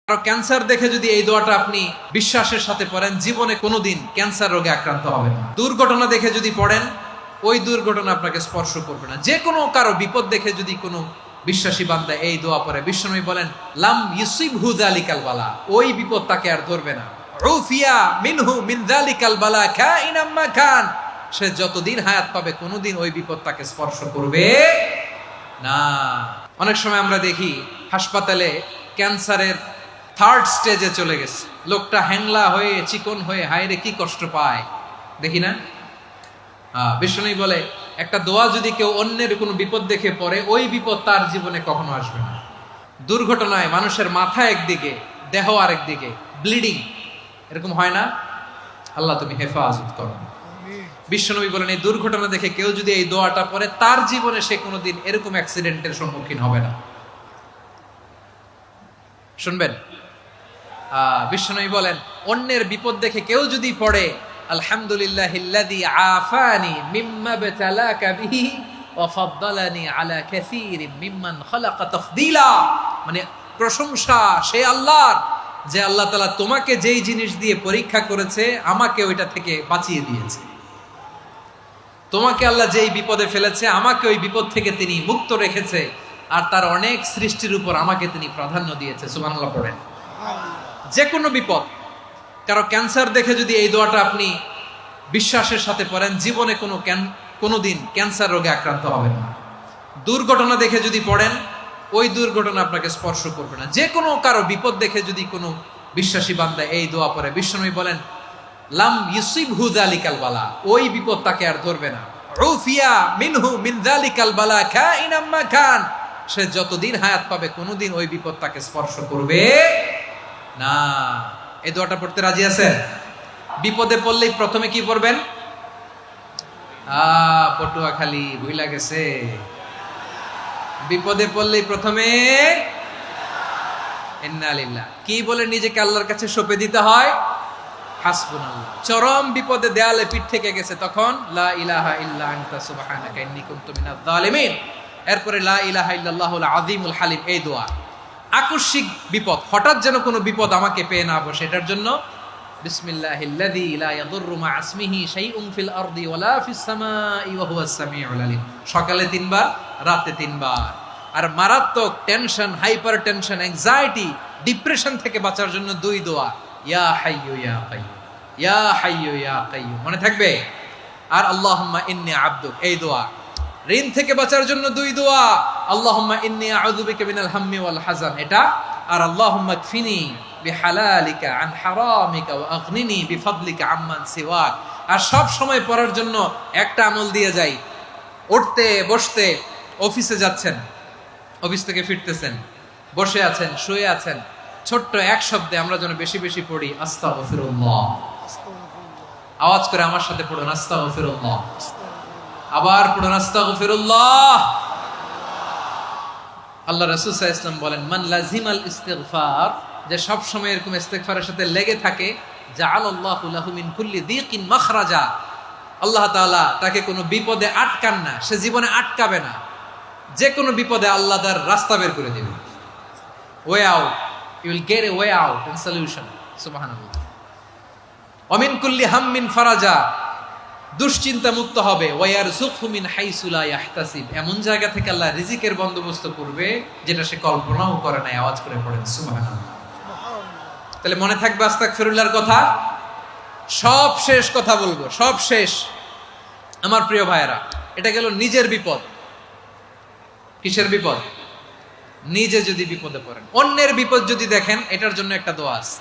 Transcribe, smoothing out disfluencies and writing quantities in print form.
আর cancer দেখে যদি এই দোয়াটা আপনি বিশ্বাসের সাথে পড়েন, জীবনে কোনোদিন ক্যান্সার রোগে আক্রান্ত হবেন না। দুর্ঘটনা দেখে যদি পড়েন, ওই দুর্ঘটনা আপনাকে স্পর্শ করবে না। যে কোনো কারো বিপদ দেখে যদি কোনো বিশ্বাসী বান্দা এই দোয়া পড়ে, বিশ্বনবী বলেন লাম ইউসিবহু যালিকাল বালা, ওই বিপদ তাকে আর ধরবে না। উফিয়া মিনহু মিন যালিকাল বালা কাইনাম মা কান, সে যতদিন হায়াত পাবে কোনোদিন ওই বিপদ তাকে স্পর্শ করবে না। অনেক সময় আমরা দেখি হাসপাতালে ক্যান্সারের থার্ড স্টেজে চলে গেছে, লোকটা হ্যাংলা হয়ে চিকন হয়ে হায়রে কি কষ্ট পায় দেখি না। বিষ্ণু বলে একটা দোয়া যদি কেউ অন্যের কোনো বিপদ দেখে পড়ে, ওই বিপদ তার জীবনে কখনো আসবে না। দুর্ঘটনায় মানুষের মাথা একদিকে, দেহ আরেকদিকে, ব্লিডিং, এরকম হয় না? আল্লাহ তুমি হেফাজত করো। বিশ্বনবী বলেন এই দুর্ঘটনা দেখে কেউ যদি এই দোয়াটা পড়ে, তার জীবনে সে কোনোদিন এরকম অ্যাক্সিডেন্টের সম্মুখীন হবে না। শুনবেন, বিশ্বনবী বলেন অন্যের বিপদ দেখে কেউ যদি পড়ে, আলহামদুলিল্লাহিল্লাযী আফানি মিম্মা বতালাকা বিহি ওয়া ফাদ্দালানি আলা কাসীরিন মিম্মান খালাকা তাফদীলা, মানে প্রশংসা সেই আল্লাহর, যে আল্লাহ তাআলা তোমাকে যেই জিনিস দিয়ে পরীক্ষা করেছে আমাকে ওইটা থেকে বাঁচিয়ে দিয়েছে। তোমাকে আল্লাহ যেই বিপদে ফেলেছে আমাকে ওই বিপদ থেকে তিনি মুক্ত রেখেছে, আর তার অনেক সৃষ্টির উপর আমাকে তিনি প্রাধান্য দিয়েছে। সুবহানাল্লাহ পড়েন। যে কোনো বিপদ, কারো ক্যান্সার দেখে যদি এই দোয়াটা আপনি বিশ্বাসের সাথে পড়েন, জীবনে কোনোদিন ক্যান্সার রোগে আক্রান্ত হবেন না। দুর্ঘটনা দেখে যদি পড়েন, ওই দুর্ঘটনা আপনাকে স্পর্শ করবে না। যে কোনো কারো বিপদ দেখে যদি কোনো বিশ্বাসী বান্দা এই দোয়া পড়ে, বিশ্বনবী বলেন লাম ইউসিবহু যালিকাল বালা, ওই বিপদ তাকে আর ধরবে না। উফিয়া মিনহু মিন যালিকাল বালা কাইনাম মা কান, সে যতদিন হায়াত পাবে কোনোদিন ওই বিপদ তাকে স্পর্শ করবে না। এই দোয়াটা পড়তে রাজি আছেন? বিপদে পড়লেই প্রথমে কি পড়বেন? পটুয়াখালী ভুইলা গেছে। বিপদে পড়লেই প্রথমে ইন্না লিল্লাহ কি বলে নিজেকে আল্লাহর কাছে সঁপে দিতে হয়? হাসবুনাল্লাহ। চরম বিপদে দেয়ালে পিঠ থেকে গেছে, তখন লা ইলাহা ইল্লা আনতা সুবহানাকা ইন্নী কুনতু মিনাজ জালিমিন। এরপরে লা ইলাহা ইল্লাল্লাহুল আযীমুল হালিম, এই দোয়া। আকস্মিক বিপদ, হঠাৎ যেন কোনো বিপদ আমাকে পেয়ে না বসে, এটার জন্য বিসমিল্লাহিল্লাযী লা ইয়াদুররু মা ইসমিহি শাইউন ফিল আরদি ওয়ালা ফিস সামাই ওয়া হুয়াস সামিউল আলিম। সকালে 3 বার, রাতে 3 বার। আর মারাত্মক tension, hyper tension, anxiety, depression থেকে বাঁচার জন্য 2 দোয়া, ইয়া হাইয়্যু ইয়া কাইয়্যুম, ইয়া হাইয়্যু ইয়া কাইয়্যুম, মনে থাকবে? আর আল্লাহুম্মা ইন্নী আবদুক, এই দোয়া। ঋণ থেকে বাঁচার জন্য 2 দোয়া, আল্লাহুম্মা ইন্নী আউযু বিকা মিনাল হাম্মি ওয়াল হাযান, এটা। আর আল্লাহুম্মা কফিনি বিহালালিকা আন হারামিকা ওয়া আগনিনি বিফাদলিকা আম্মান সিওয়াক। আর সব সময় পড়ার জন্য একটা আমল দিয়ে যাই, উঠতে বসতে, অফিসে যাচ্ছেন, অফিস থেকে ফিরতেছেন, বসে আছেন, শুয়ে আছেন, ছোট্ট এক শব্দে আমরা যেন বেশি বেশি পড়ি আস্তাগফিরুল্লাহ। আওয়াজ করে আমার সাথে পড়ুন আস্তাগফিরুল্লাহ। আবার পড়ুন আস্তাগফিরুল্লাহ। আল্লাহ রাসূল সাল্লাল্লাহু আলাইহি ওয়াসাল্লাম বলেন মান লাজিমাল ইস্তিগফার, যে সব সময় এরকম ইস্তিগফারের সাথে লেগে থাকে, জাআলাল্লাহু লাহু মিন কুল্লি যিকিন মাখরাজা, আল্লাহ তাআলা তাকে কোনো বিপদে আটকান না, সে জীবনে আটকাবে না। যে কোনো বিপদে আল্লাহ তার রাস্তা বের করে দিবে, way out, you will get a way out and solution. সুবহানাল্লাহ। ওয়া মিন কুল্লি হাম্মিন ফারাজা, দুশ্চিন্তা মুক্ত হবে। ওয়ায়ারযুকহু মিন হাইসু লা ইয়াহতাসিব, এমন জায়গা থেকে আল্লাহ রিজিকের বন্দোবস্ত করবে যেটা সে কল্পনাও করে নাই। আওয়াজ করে পড়েন সুবহানাল্লাহ। তাহলে মনে থাকবে আস্তাগফিরুল্লাহর কথা। সব শেষ কথা বলবো, সব শেষ আমার প্রিয় ভাইয়েরা। এটা গেল নিজের বিপদ। কিসের বিপদ? নিজে যদি বিপদে পড়েন, অন্যের বিপদ যদি দেখেন, এটার জন্য একটা দোয়া আছে।